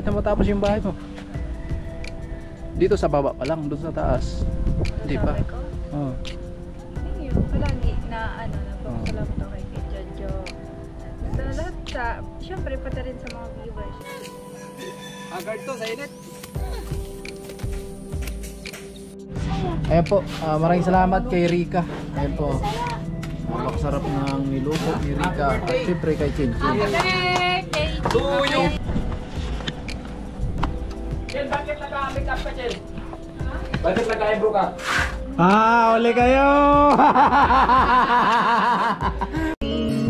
na matapos yung bahay mo. Dito sa baba pa lang, doon sa taas. Hindi pa. Oo. Palagi na ano, nagpapasalamat ako kay Jojo. Sa lahat syempre pati rin sa mga viewers. Agad to sa init. Ayan po, maraming salamat kay Rika. Ayan po. Napakasarap ng niluto ni Rika. At syempre kay Chinchin. Tuyo! Chen, bakit naka-make up ka, Chen? Bakit naka-eyebrow ka? Uli kayo!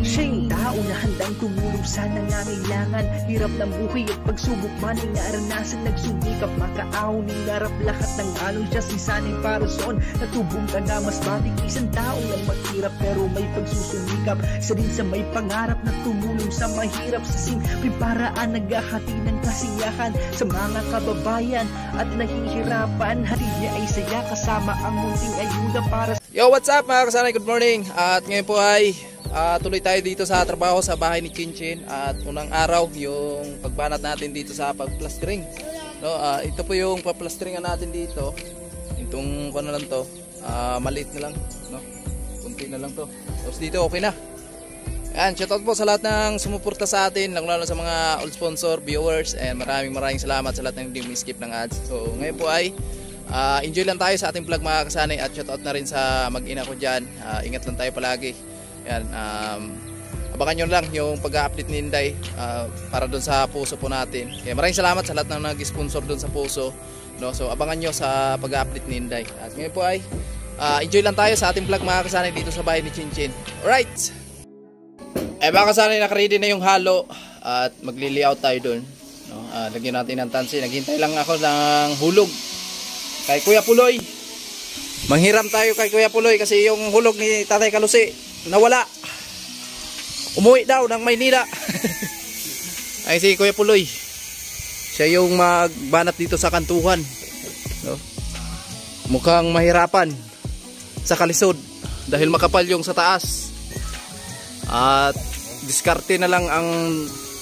Siya'y tao na handang tumulong sa nangangailangan. Hirap ng buhay at pagsubok man ay naranasan. Nagsumikap makaaon ng narap lahat ng alon siya sisanay para soon. Natubong ka na mas matik isang tao lang maghirap pero may pagsusumikap. Isa din sa may pangarap na tumulong sa mahirap. Sa simpleng paraan naghahati ng kasiyahan sa mga kababayan at nahihirapan. Hatid niya ay saya kasama ang munting ayuda para sa... Yo, what's up mga kasanay? Good morning. At ngayon po ay tuloy tayo dito sa trabaho sa bahay ni Chinchin. At unang araw yung pagbanat natin dito sa pagplastering, no? Ito po yung paplasteringan natin dito. Itong ano lang to, maliit na lang, no? Kunti na lang to. Tapos dito okay na. Yan, shoutout po sa lahat ng sumuporta sa atin, lalo sa mga old sponsor, viewers, and maraming salamat sa lahat ng hindi skip ng ads. So ngayon po ay enjoy lang tayo sa ating vlog mga kasanay. At shoutout na rin sa mag-ina ko dyan. Ingat lang tayo palagi. Yan, abangan nyo lang yung pag-update ni Inday para doon sa puso po natin. Kaya maraming salamat sa lahat ng nag-sponsor doon sa puso, no? So abangan nyo sa pag-update ni Inday. At ngayon po ay enjoy lang tayo sa ating vlog mga kasanay dito sa bahay ni Chinchin. Alright, mga kasanay, nakaready na yung halo at magli-layout tayo doon, no? Lagyan natin ng tansi. Naghintay lang ako ng hulog kay Kuya Puloy. Manghiram tayo kay Kuya Puloy kasi yung hulog ni Tatay Kalusi nawala. Umuwi daw ng Maynila. Ay si Kuya Puloy, siya yung magbanat dito sa kantuhan, no? Mukhang mahirapan sa kalisod dahil makapal yung sa taas. At diskarte na lang ang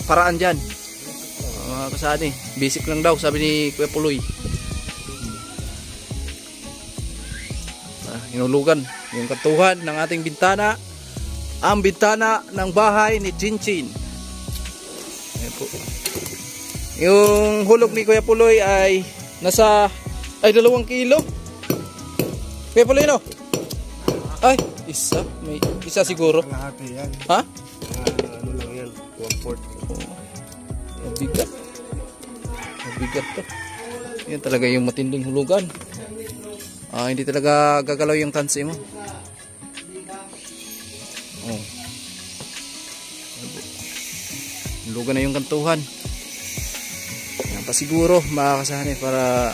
paraan dyan, mga kasani. Basic lang daw sabi ni Kuya Puloy. Hinulugan yung kantuhan ng ating bintana, ang bintana ng bahay ni Chinchin. Ayan po. Yung hulog ni Kuya Puloy ay nasa 2 kilo. Kuya Puloy, no? Ay, isa. May isa siguro. Ha? Ano lang yan? 1/4. Mabigat. Mabigat to. Yan talaga yung matinding hulugan. Hindi talaga gagalaw yung tansi mo. Hulugan na yung kantuhan. Yan pa siguro mga kasanay para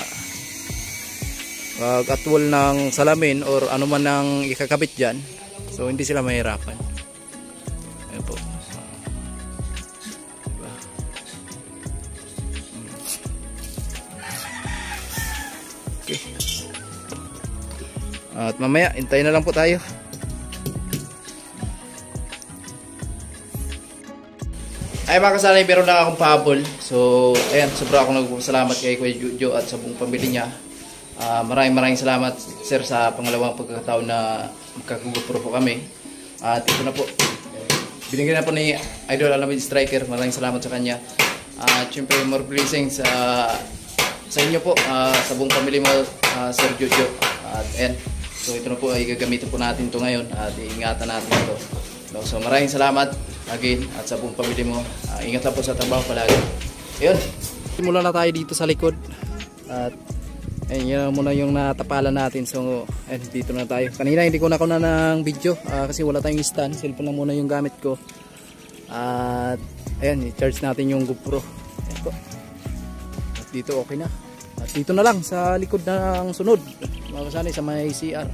pag atwal ng salamin or ano man ang ikakabit dyan, so hindi sila mahirapan. Ayan po. Diba? Okay. At mamaya hintayin na lang po tayo. Ay mga kasanay, meron lang akong pahabol. So ayan, sobra akong nagpapasalamat kay Kuya Jojo at sa buong pamilya niya. Maraming salamat sir sa pangalawang pagkakataon na magkakugupro po kami. At ito na po, binigyan na po ni Idol Alamin Striker. Maraming salamat sa kanya. At syempre more blessings sa inyo po, sa buong pamilya mo, Sir Jojo. At ayan, so ito na po ay gagamitin po natin ito ngayon at iingatan natin ito. So maraming salamat again at sa buong pamilya mo. Ingat lang po sa trabaho palagi. Ayun, simula na tayo dito sa likod. At ayun, yun muna yung natapalan natin. So ayun, dito na tayo. Kanina hindi ko na ng video kasi wala tayong stand. Cellphone lang muna yung gamit ko. At ayun, i-charge natin yung GoPro. Ayun po. At dito okay na. At dito na lang sa likod ng sunod, mga kasanay, sa may CR.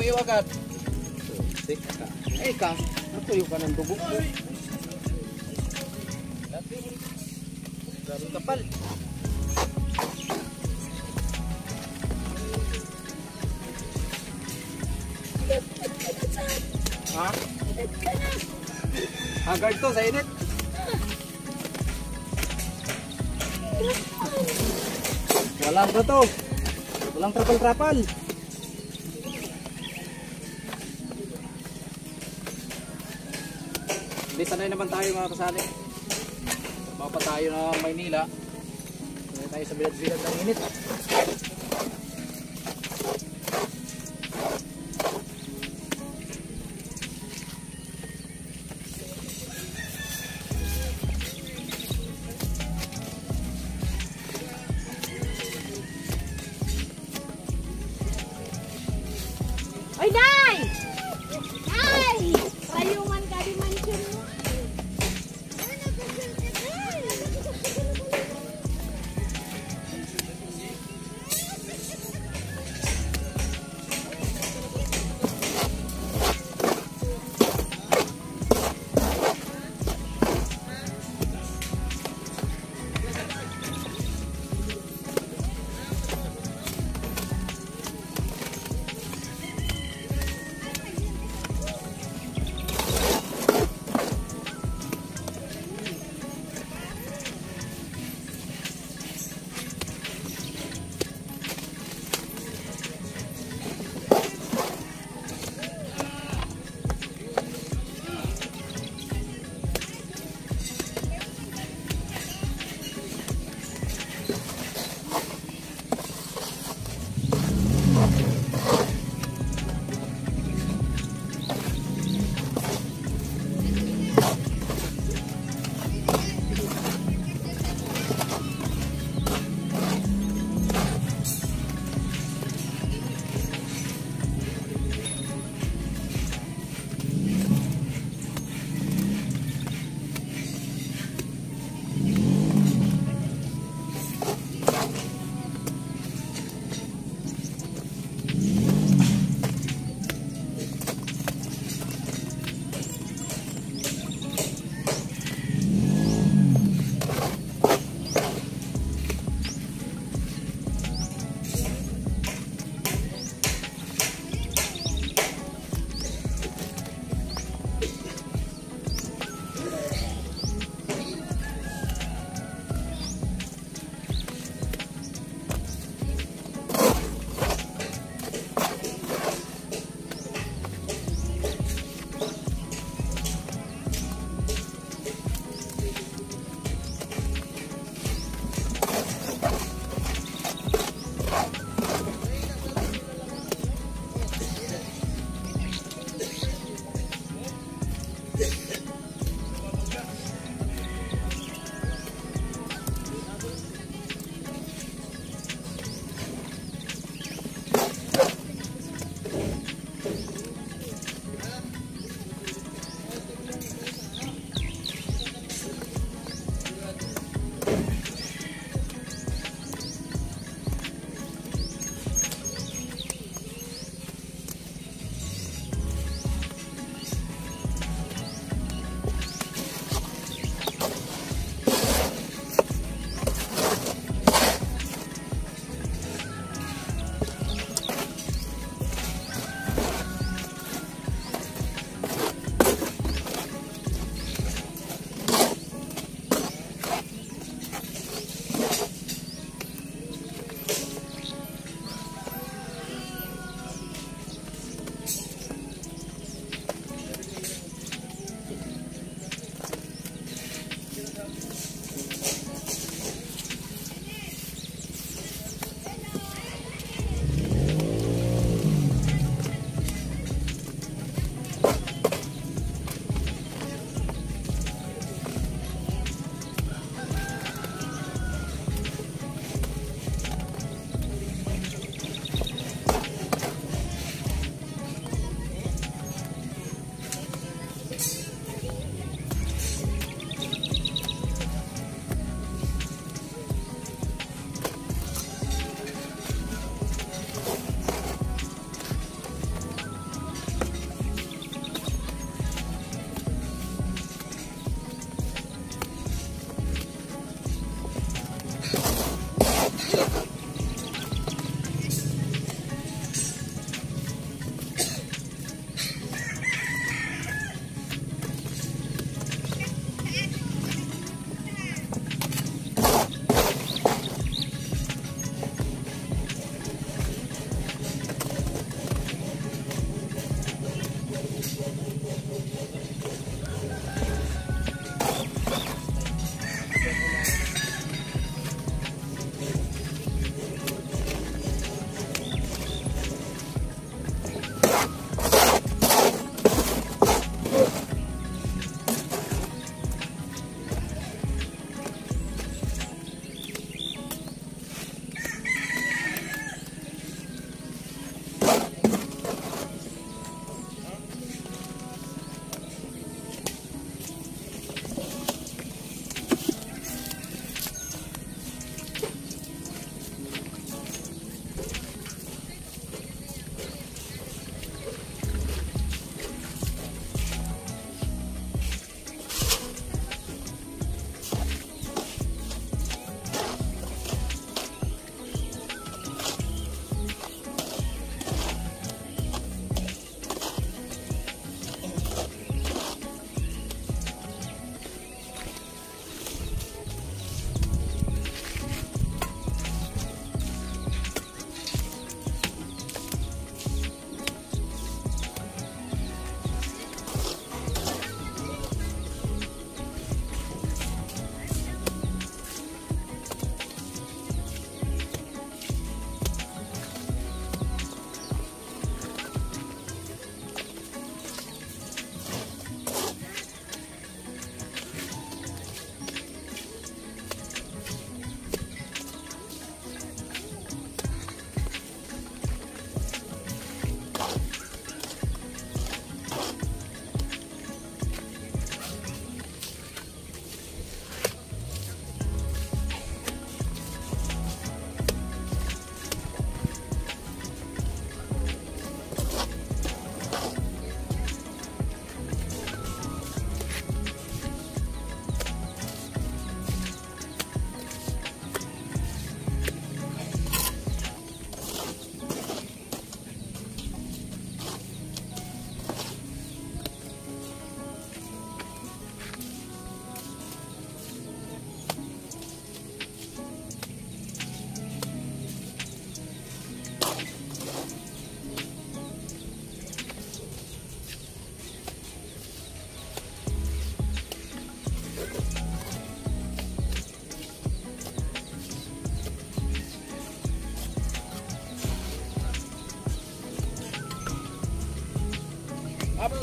tuyo agad. Eh ka, natuyo ka ng dugo mo. Galing kapal. Ha? Haggard to sa init. Walang ba to? Walang trapal-trapal. Hindi, sanay naman tayo mga kasali. Trabaho pa tayo ng Maynila. Sanay tayo sa bilad-bilad ng init. Oy, Day! Day! Rayungan ka di mansion mo.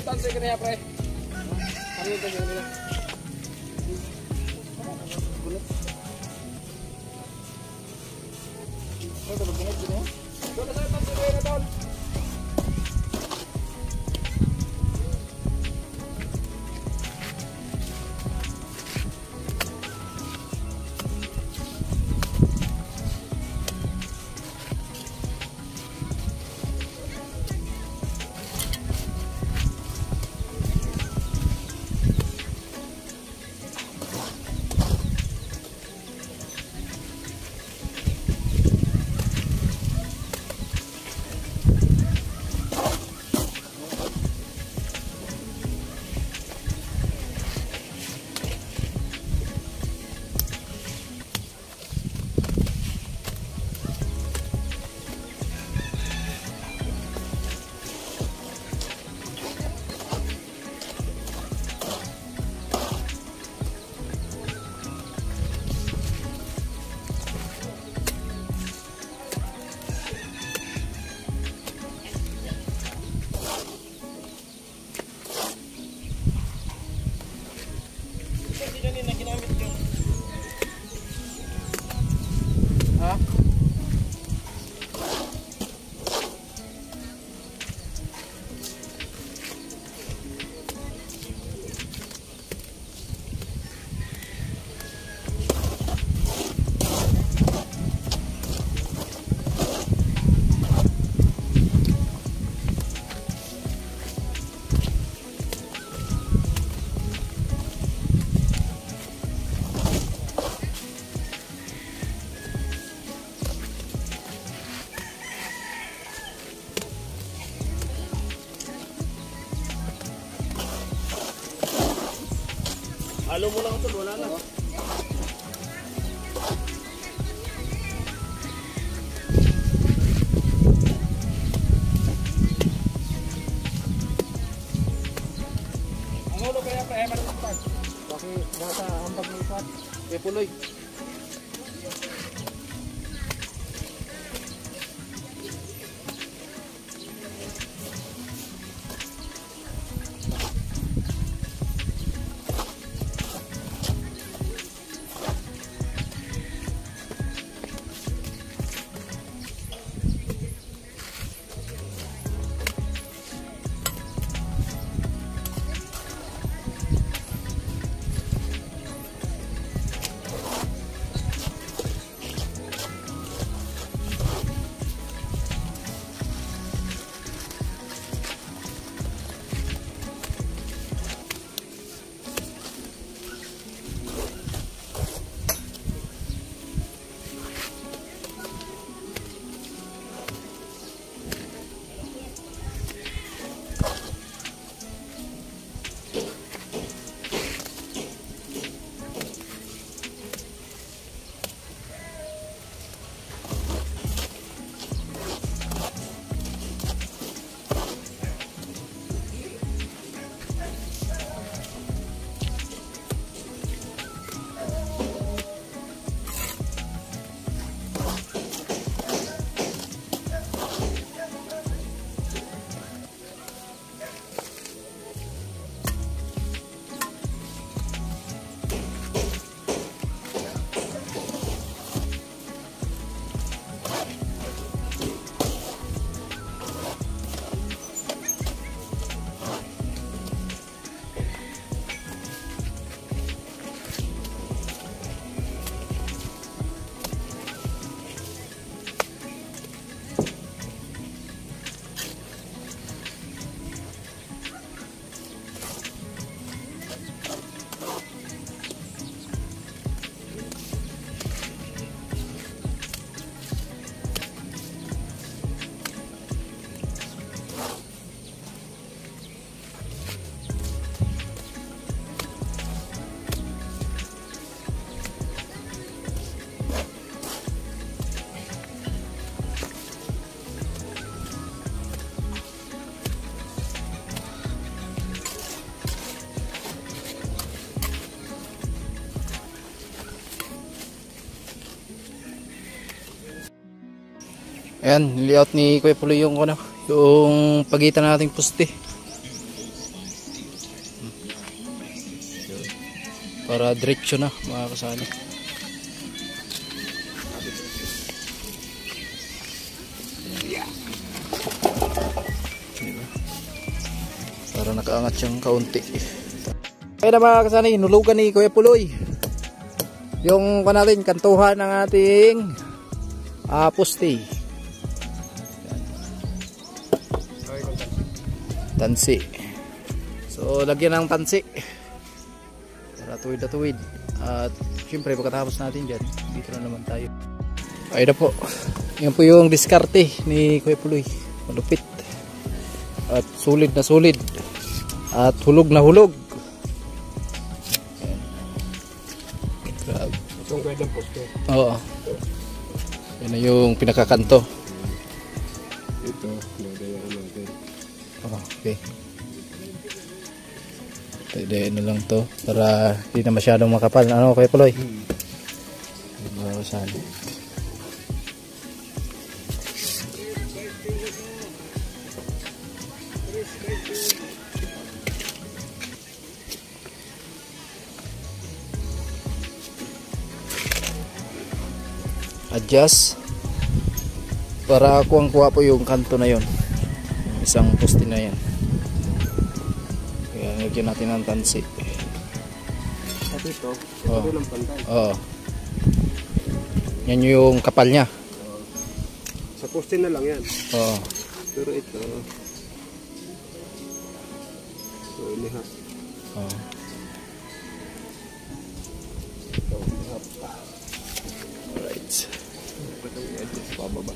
tansi ka niya, pre. Ano yung tansi nila? Doon na sa'yo tansi kayo na doon. Ha? Halo mo lang ito, wala na. Ang ulo kaya, pre. Bakit nasa ambag ng ipat? Kaya puloy. Ayan, layout ni Kuya Puloy yung pagitan nating poste. para diretso na mga kasali. Para nakaangat siyang kaunti. Kaya na mga kasali, nulugan ni Kuya Puloy yung natin kantuhan ng ating poste. Tansi. So lagyan ng tansi para tuwid na tuwid. At syempre pagkatapos natin dyan, dito na naman tayo. Ayun na po. Yan po yung diskarte ni Kuya Puloy. Malupit. At sulit na sulit. At hulog na hulog. Grabe. Itong guide ng poste. Oo. Yan na yung pinakakanto. Ito, nagayahan natin. Okay. Taydayan na lang to para hindi na masyadong makapal. Ano Kuya Puloy? Sana. Adjust para kuwang-kuha po yung kanto na yon, isang poste na yan. Kaya lagyan natin ng tansi. At ito Oh. ng pantay. Oo. Yan yung kapal niya. Sa poste na lang yan. Oo. Pero ito, so iniha. Oo. Alright. Pababa.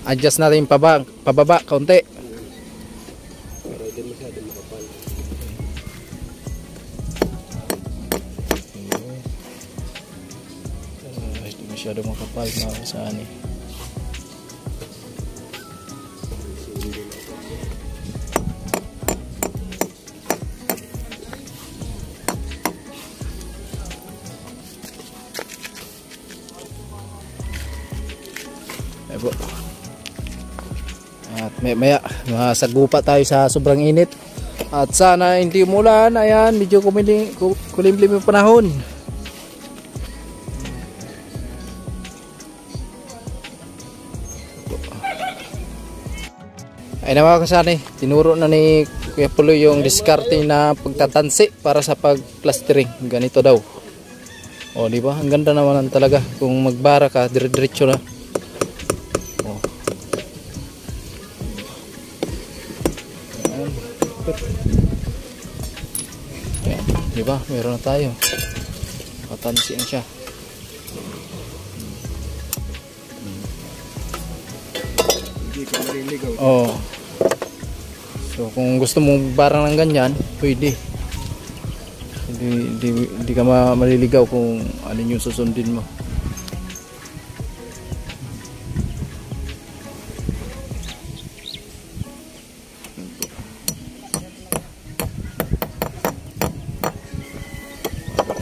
Adjust natin pababa kaunti. Para hindi masyadong makapal. Hindi masyadong makapal mga kasani. At maya masagupa tayo sa sobrang init. At sana hindi umulan. Ayan, medyo kulimlim yung panahon. Ay na mga kasani, tinuro na ni Kuya Puloy yung diskarte na pagtatansi para sa pagplastering. Ganito daw. O di ba? Ang ganda naman talaga kung magbara ka, dire-diretso na. O. Ayan, di ba? Meron na tayo. Katansi na siya. Hindi ka mariligaw. Oh. So kung gusto mong barang ng ganyan, pwede. Hindi ka maliligaw kung alin yung susundin mo.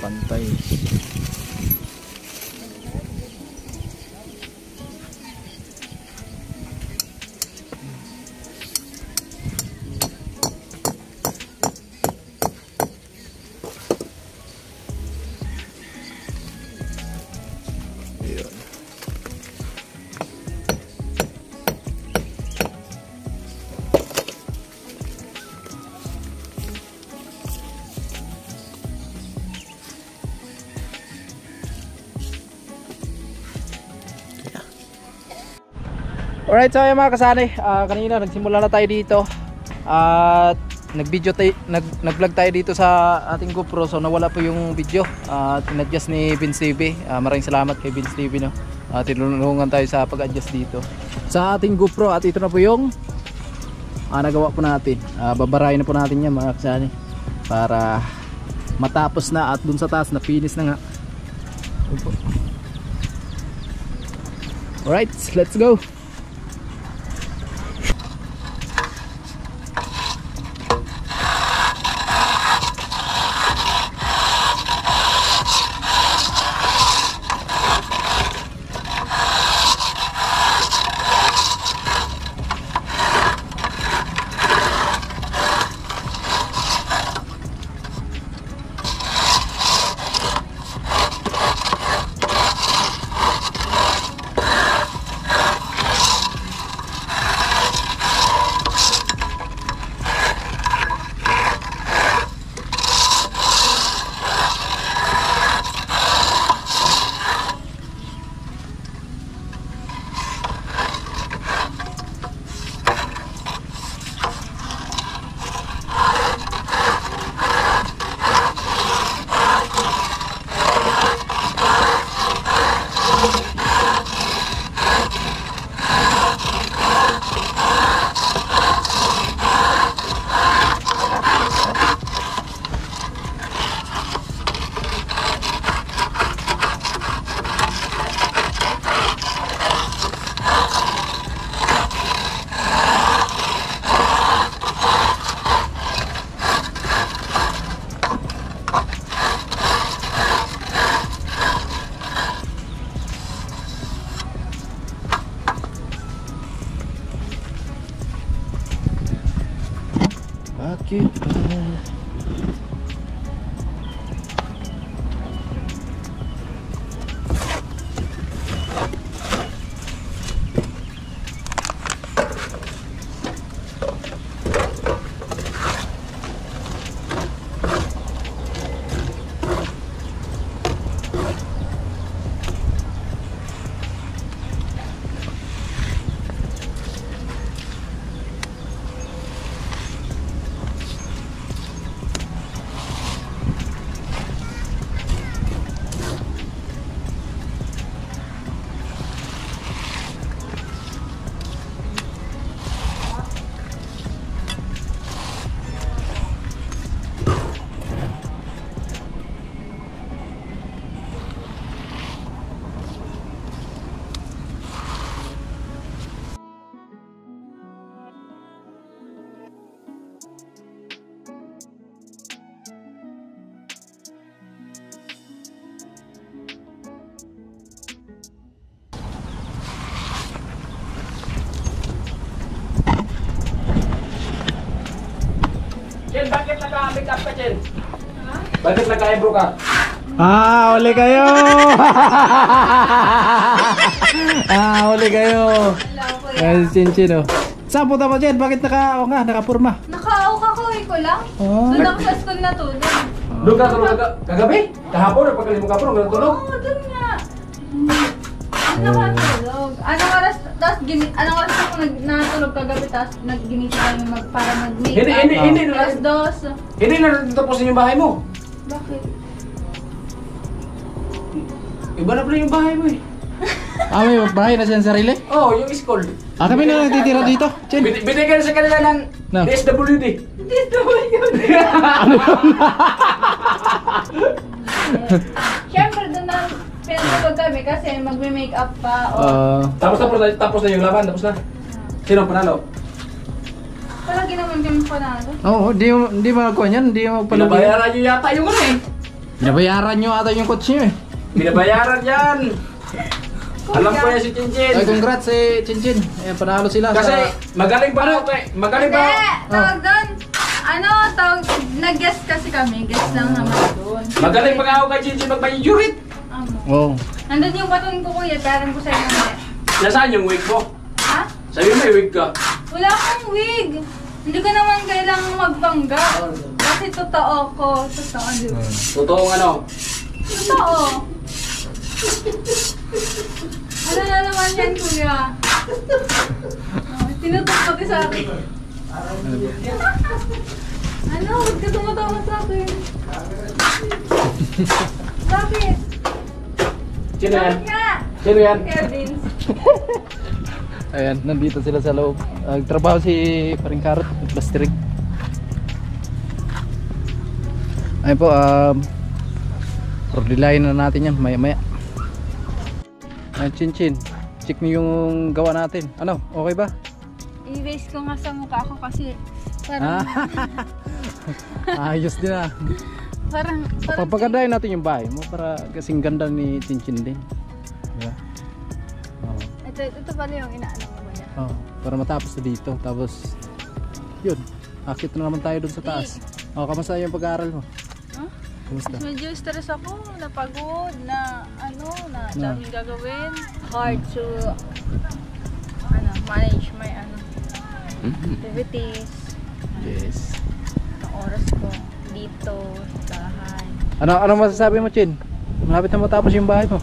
Pantay. Alright, so ayan mga kasani, kanina nagsimula na tayo dito at nag-vlog tayo dito sa ating GoPro, so nawala po yung video at in-adjust ni Vince TV. Maraming salamat kay Vince TV, no? Tinulungan tayo sa pag-adjust dito sa ating GoPro at ito na po yung nagawa po natin. Babarayin na po natin yan mga kasani para matapos na at dun sa taas na finish na nga. Alright, let's go! naka-make up ka, Chen? Bakit naka-eyebrow ka? Uli kayo! Uli kayo! Ay, Chinchin, oh. Saan punta pa dyan? Bakit nakapurma? Naka-ukakoy ko lang. Oh. Doon ako sa school natulog. Doon ka tulog kagabi? Kahapon, pagkalim mo ka po, nung tulog? Oo, doon nga. Doon ako natulog. Anong oras ako natulog kagabi, tapos nagginita kami para mag-make up. Hindi na. Alas 2. Hindi na tapusin yung bahay mo. Bakit? Iba na pala yung bahay mo eh. May bahay na siyang sarili? Oo, yung school. Kami na nagtitira dito, Chin. Binigyan sa kanila ng No. DSWD. Siyempre, doon na pinatulog kami kasi magme-make up pa. Tapos na yung laban, tapos na. Sino ang panalo? Palagi naman kami panalo. Hindi mo nagkuhan yan, hindi mo magpalugi. Binabayaran nyo yata yung ano eh. Binabayaran nyo ata yung coach nyo eh. Binabayaran yan. Alam ko yan si Chinchin. Ay, congrats Chinchin. Ayan, panalo sila. Kasi magaling pa ako eh. Magaling pa Hindi! ako. Tawag doon. Nag-guest kasi kami. Guest lang naman doon. Magaling pa nga ako kay Chinchin magpa-jurit. Oh. Nandun yung baton ko kuya. Parang ko sa'yo naman. Nasaan yung wig mo? Ha? Sabi mo may wig ka. Wala akong wig. Hindi ko naman kailangang magbangga. Kasi totoo ko. Totoo, di ba? Totoong ano? Totoo. Ano na naman yan, kuya? Tinutok pati sa akin. Ano? Ba't ka tumatawa sa akin? Bakit? Sino yan? Bakit nga? Sino yan? Kevin. Ayan, nandito sila sa loob. Nagtrabaho si Paring Karot, Bastirig. Ayun po, ordilayin na natin yan, maya-maya. Ayan, Chinchin, check niyo yung gawa natin. Ano, okay ba? I-base ko nga sa mukha ko kasi parang... Ayos din ah. Parang Papagandahin natin yung bahay mo para kasing ganda ni Chinchin din. Diba? ito pala yung inaano mo niya. Para matapos na dito. Tapos, yun. Akit na naman tayo dun sa taas. Kamusta yung pag-aaral mo? Huh? Kamusta? Medyo stress ako, napagod, na daming gagawin. Hard to manage my activities. Yes. Ang oras ko dito sa bahay. Ano masasabi mo, Chin? Malapit na matapos yung bahay mo.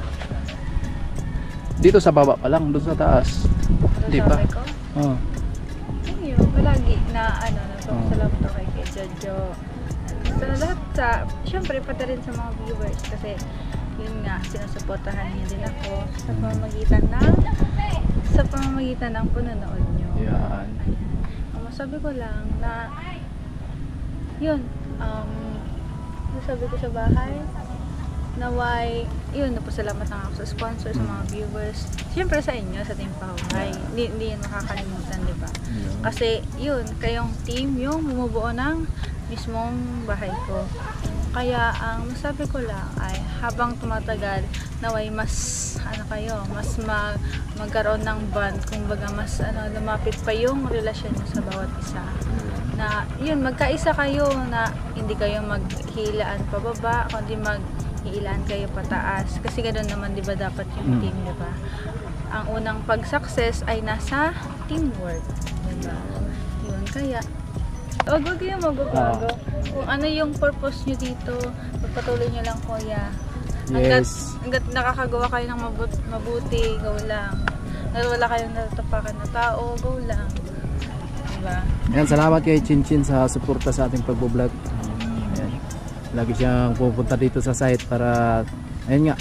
Dito sa baba pa lang, doon sa taas. Di ba? Sabi ko, thank you. Palagi na nagpapasalamat ako kay Jojo. Sa lahat, syempre pati rin sa mga viewers kasi yun nga, sinusuportahan niyo din ako sa pamamagitan ng panonood nyo. Yan. Ang masabi ko lang na yun, sabi ko sa bahay naway, yun, napasalamat lang ako sa sponsor, sa mga viewers, siyempre sa inyo, sa Team Pahuhay. Hindi yun makakalimutan, di ba? Kasi yun, kayong team yung bumubuo ng mismong bahay ko. Kaya ang masabi ko lang ay habang tumatagal, naway mas magkaroon ng bond, kumbaga mas lumapit pa yung relasyon nyo sa bawat isa. Na yun, magkaisa kayo na hindi kayo maghilaan pababa, kundi maghilaan kayo pataas. Kasi ganoon naman, di ba, dapat yung team, di ba? Ang unang pag-success ay nasa teamwork, di ba? Yun, kaya wag kayong magbabago. Kung ano yung purpose nyo dito, pagpatuloy nyo lang, kuya. Hanggat nakakagawa kayo ng mabuti, go lang. Hanggat wala kayong natatapakan na tao, go lang. Diba? Ayan, salamat kay Chinchin sa suporta sa ating pagbo-vlog. Ayan. Lagi siyang pupunta dito sa site para, ayun nga,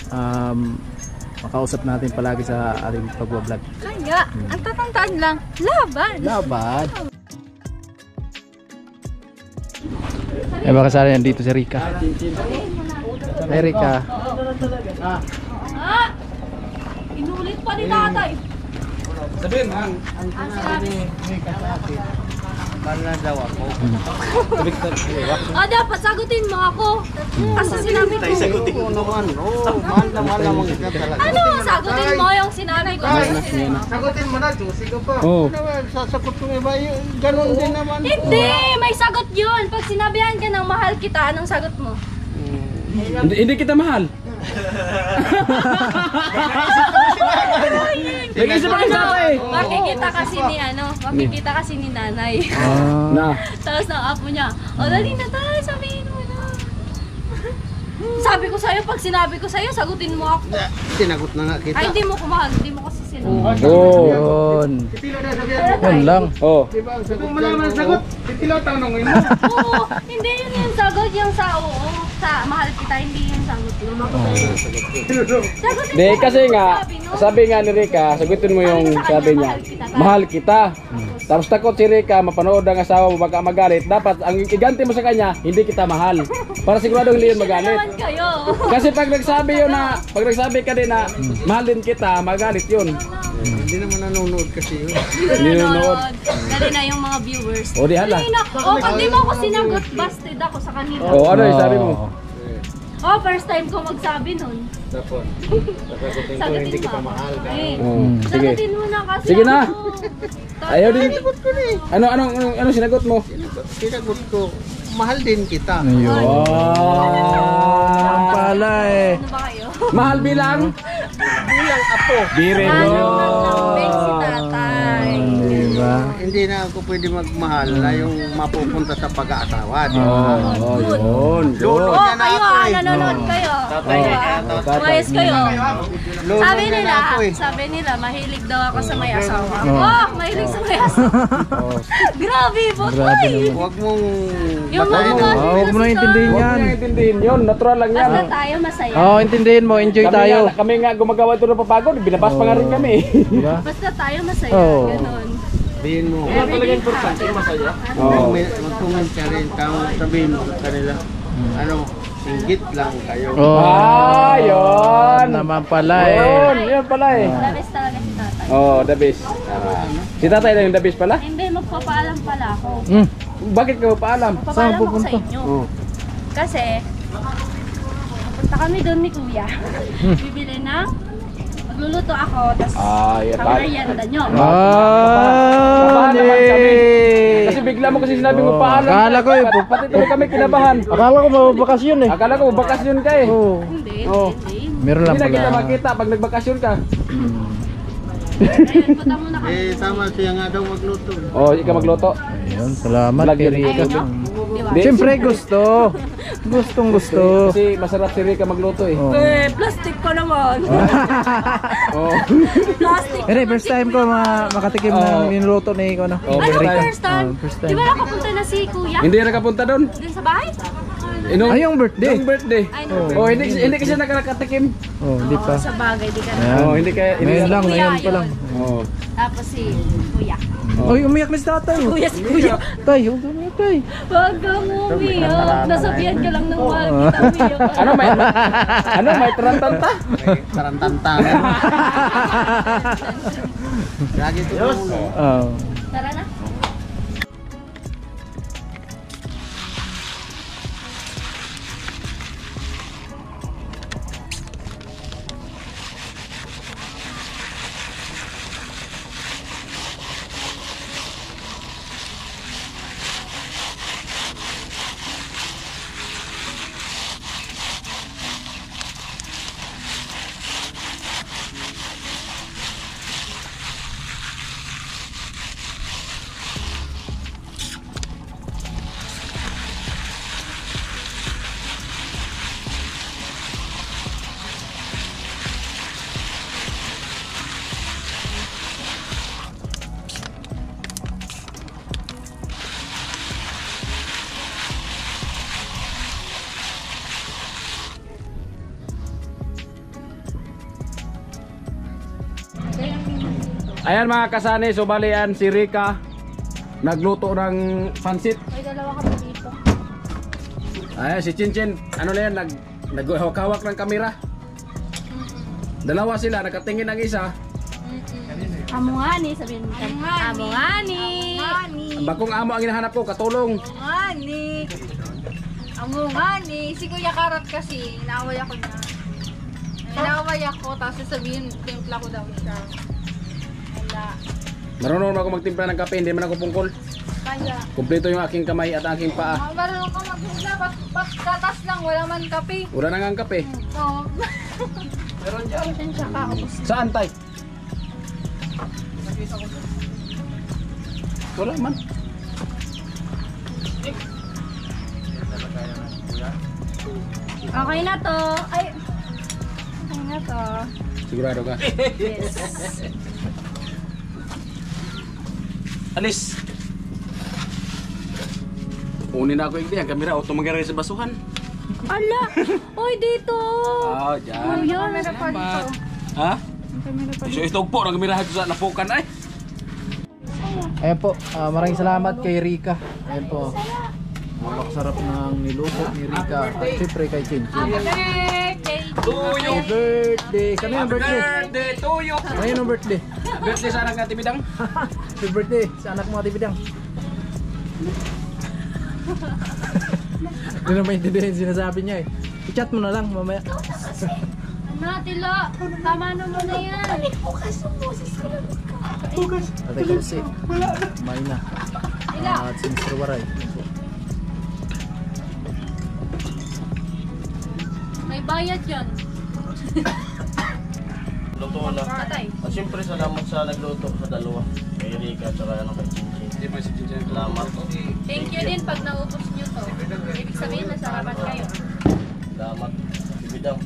makausap natin palagi sa ating pagbo-vlog. Kaya, ang tatandaan lang, laban! Laban! Eh, baka sana yan dito si Rika. Hey, Rika. Inulit pa ni tatay. Sabihin, ang sinabi ni Rika sa akin, Mahal na daw ako. Dapat sagutin mo ako. Kasi sinabi ko. Oo naman. Mahal na kita talaga. Ano? Sagutin mo yung sinabi ko. Sagutin mo na, Diyos. Ikaw pa. Oo. Sasagot ko iba. Ganon din naman. Hindi! May sagot yun. Pag sinabihan ka ng mahal kita, anong sagot mo? Hindi kita mahal. Nag-isip ako sa eh. Makikita kasi ni makikita kasi ni nanay. Na. Tapos ng apo niya, dali na tayo, sabihin mo na. Sabi ko sa'yo, pag sinabi ko sa'yo, sagutin mo ako. Sinagot na nga kita. Ay, hindi mo ko mahal, hindi mo kasi sinagot. Yun. Yun lang. Oh. Kung malaman sagot, titilo tanongin mo. Oo, hindi yun yung sagot, yung sa oo, sa mahal kita, hindi yung sagot yun. Sagutin Di mo, kasi nga, sabi, no? sabi nga ni Rika, sagutin mo yung sabi niya. Mahal kita. Tapos takot si Rika, mapanood ang asawa mo baka magalit. Dapat ang iganti mo sa kanya, hindi kita mahal. Para sigurado hindi yun magalit. naman kayo. Kasi pag nagsabi ka din na mahal din kita, magalit yun. Hindi naman nanonood kasi yun. Hindi nanonood. Dali na yung mga viewers. O di hala. Dali na. Pag di mo ako sinagot, busted ako sa kanila. O ano yung sabi mo? First time ko magsabi nun. Tapos, sasagutin ko, Sagutin hindi mo kita ako. mahal. Sige. Sagutin mo na kasi Sige na. ako. Ayaw din. Ano sinagot mo? Sinagot ko, mahal din kita. Ayun. Ang pala eh. Ano ba kayo? Mahal bilang? Bilang apo. Birin Ano mo. ng lambing si tatay. Diba? Hindi na ako pwede magmahal na yung mapupunta sa pag-aasawa. Di ba? Yun. Lolo Oh, niya na kayo ako eh. nanonood kayo. Umayos kayo. Lolo Sabi niya na nila, ako eh. mahilig daw ako sa may asawa. Mahilig sa may asawa. Grabe, botoy. Huwag mong Yung mga Huwag mo na intindihin Huwag yan. mo intindihin yun. Natural lang yan. Basta tayo masaya. Oo, intindihin mo. Enjoy tayo. Kami nga gumagawa ito ng papagod. Binabas pa nga rin kami. Diba? Basta tayo masaya. Oo. Ganon. sabihin mo. Everything happy. Oo. Mag-comment ka rin. Sabihin mo sa kanila. Ano, singgit lang kayo. Oh, Yun. naman pala eh. Yun pala eh. The best talaga si tatay. Oh, the best. Si tatay lang yung the best pala? Hindi, magpapaalam pala ako. Mm. Bakit ka paalam? Magpapaalam ako sa inyo. Oh. Kasi, punta kami doon ni Kuya. Bibili ng, magluluto ako, tapos Yeah, ang merienda nyo. Ah, naman kami. Kasi bigla mo kasi sinabi mo paalam. Akala ko eh, Pati tuloy kami kinabahan. Akala ko mababakasyon eh. Akala ko bakasyon ka eh. Oo. Hindi, Oh. hindi. Meron lang Hindi na kita pala. makita pag nagbakasyon ka. Ayun, punta muna kami. Tama siya nga daw magluto. Oh, ikaw magluto. Ayun, salamat Vlog kay yun. Rika. Ayaw nyo? Di ba? Siyempre gusto. Gustong gusto. Kasi masarap si Rika magluto eh. Oh. Plastic ko naman. Oh. Plastic. Pero first time ko makatikim ng niluto ni Iko na. Oh, Ano first time. first time? First Di time. ba nakapunta na si Kuya? Hindi na nakapunta doon. Dun sa bahay? Inong, Ay, yung birthday. Yung birthday. Ay, no. Oh, hindi kasi nakakatikim. Oh, di pa. Sa bagay, di ka na. Ayan. Oh, hindi kaya Ngayon lang, Kuya ngayon pa yun. lang. Oh. Tapos si Kuya. Oy, umiyak na si tatay. Kuya si Kuya. Tay, huwag ka umiyak, tay. Wag kang umiyak. Nasabihan ka lang ng mahal kita umiyak. Ano may tarantanta? Tarantantangan. Lagi ito ulo. Oh. Tara na. Ayan mga kasani, so balian si Rika nagluto ng pansit. May dalawa ka pa dito. Ayan si Chinchin, ano na yan, naghawak ng kamera. Dalawa sila, nakatingin ang isa. Amo nga ni, sabihin mo. Amo nga ni. ngani. Ang bakong amo ang hinahanap ko, katulong. Ngani. Amo ngani. Si Kuya Karat kasi, inaaway ako niya. Inaaway ako, tapos sasabihin, timpla ko daw siya. Wala. Marunong ako magtimpla ng kape, hindi man ako pungkol. Kaya. Kumpleto yung aking kamay at aking paa. Marunong ka maghula, ba't katas lang, wala man kape. Wala na nga ang kape. Oo. Meron dyan. Siya ka, ubos. Saan tay? Wala man. Okay na to. Ay. Okay na to. Sigurado ka? Yes. Alis. Kunin na ako yung ang kamera, auto mangyari sa basuhan. Ala! Uy, dito! Ah, dyan. Ayun. Ha? So ito po, nagmirahan ko sa napukan ay. Ayan po, maraming salamat kay Rika. Ayan po. Napakasarap ng niluto ni Rika. At syempre kay Chinchin. Birthday! Happy birthday! Kano yung birthday? Birthday to you! Ano yung birthday? Birthday sa anak natin bidang. Happy birthday sa anak mo, Ate Bidang. Hindi na maintindihan yung sinasabi niya eh. I-chat mo na lang mamaya. Ano, Tilo? Tama naman na yan. Ate Kalsi. Kumain na. At si Mr. Waray. May bayad yan. Luto na. Patay. At siyempre salamat sa nagluto sa dalawa. Kay Rika at saka kay Chinchin. Hindi pa si Chinchin. Salamat. Thank you din pag naubos nyo to. Ibig sabihin, nasarapan kayo. Salamat. Bibidang.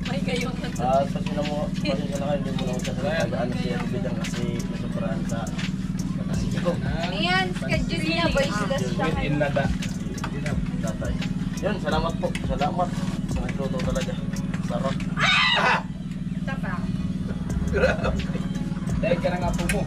May gayon na to. At pasensya na kayo, hindi mo na magsasagaan si Bibidang kasi nasuprahan sa kasi ko. Ayan, schedule niya, voiceless siya. In nada. Tatay. Yun, salamat po. Salamat. Sa nagluto talaga. Sarap. Tapa. Dahil ka na nga po mo.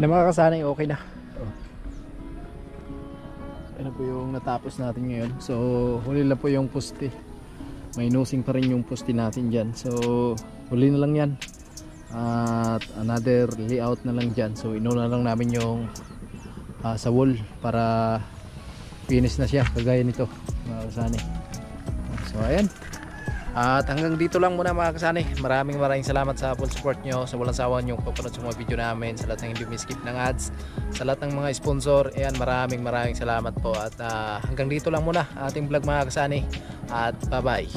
Na mga kasanay, okay na. Ano po yung natapos natin ngayon. So huli na po yung poste. May nosing pa rin yung poste natin dyan. So huli na lang yan. At another layout na lang dyan. So inuna lang namin yung sa wall para finish na siya kagaya nito mga kasanay. So ayan. At hanggang dito lang muna mga kasani. Maraming salamat sa full support nyo, sa walang sawa nyo pagpanood sa mga video namin, sa lahat ng hindi miskip ng ads, sa lahat ng mga sponsor. Ayan, maraming salamat po. At hanggang dito lang muna ating vlog mga kasani. At bye bye.